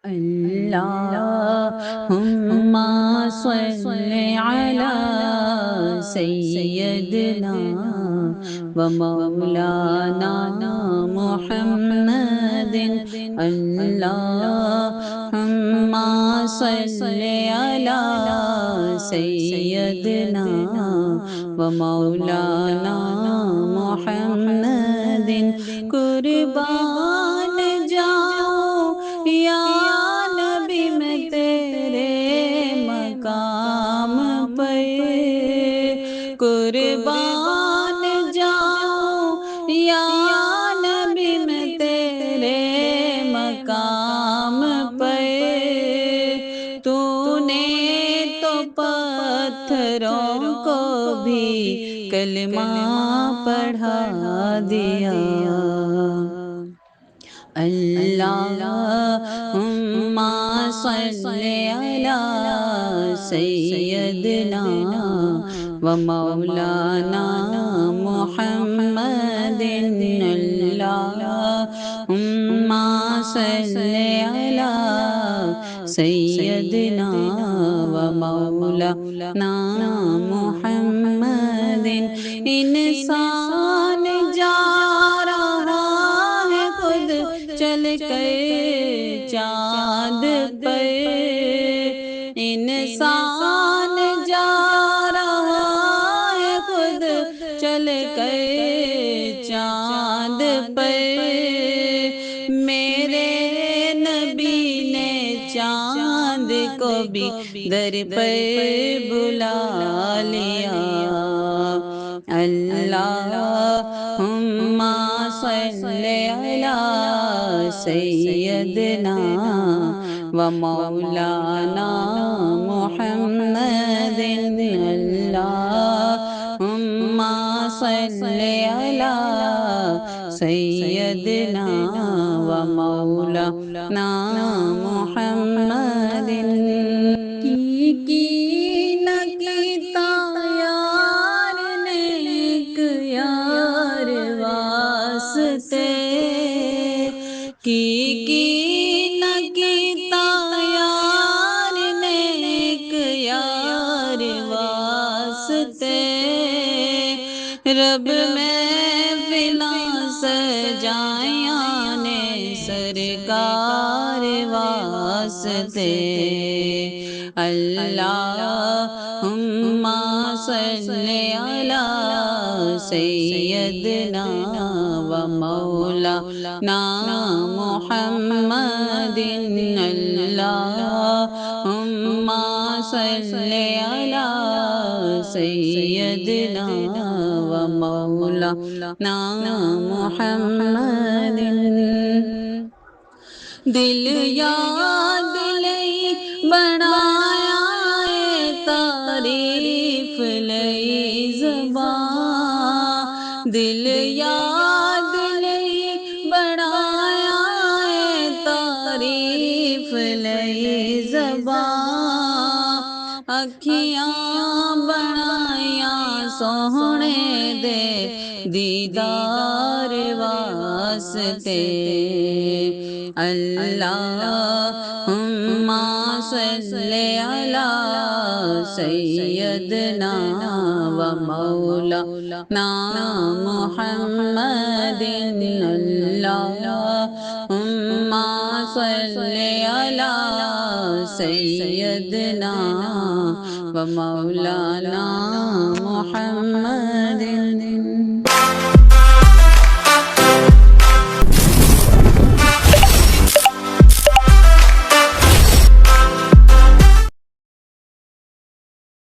اللهم صل على سيدنا ومولانا محمد. اللهم صل على سيدنا ومولانا محمد. قربان جاؤں یا نبی میں تیرے مقام پہ، قربان جاؤں یا نبی میں تیرے مقام پہ. تو نے تو پتھروں کو بھی کلمہ پڑھا دیا. اللہم صل علی سیدنا و مولانا محمد. اللہم صل علی سیدنا و مولانا محمد. انسان جا رہا ہے خود چل کر چاند پہ، انسان جا رہا ہے خود چل کر چاند پہ. میرے نبی نے چاند کو بھی در پہ بلا لیا. اللہم صل علی سیدنا و مولانا محمد. اللہم صل علی سیدنا و مولانا محمد. کی نہ کیتا یار نیک یار واسطے، کی نہ کیتا یار نیک یار واسطے. رب محفلاں سجائیاں نے سرکار واسطے. اللہم صل علی سیدنا و مولانا محمد. اللہم صل علی سیدنا و مولانا محمد. دل یاد لئی بنایا اے تعریف لئی زبان، دل یاد لئی بنایا اے تعریف لئی زبان. اکھیاں بنائیاں سوہنے دے دیدار واسطے. اللہم صل علی سیدنا و مولانا محمد. اللہم صل علی سیدنا و مولانا محمد.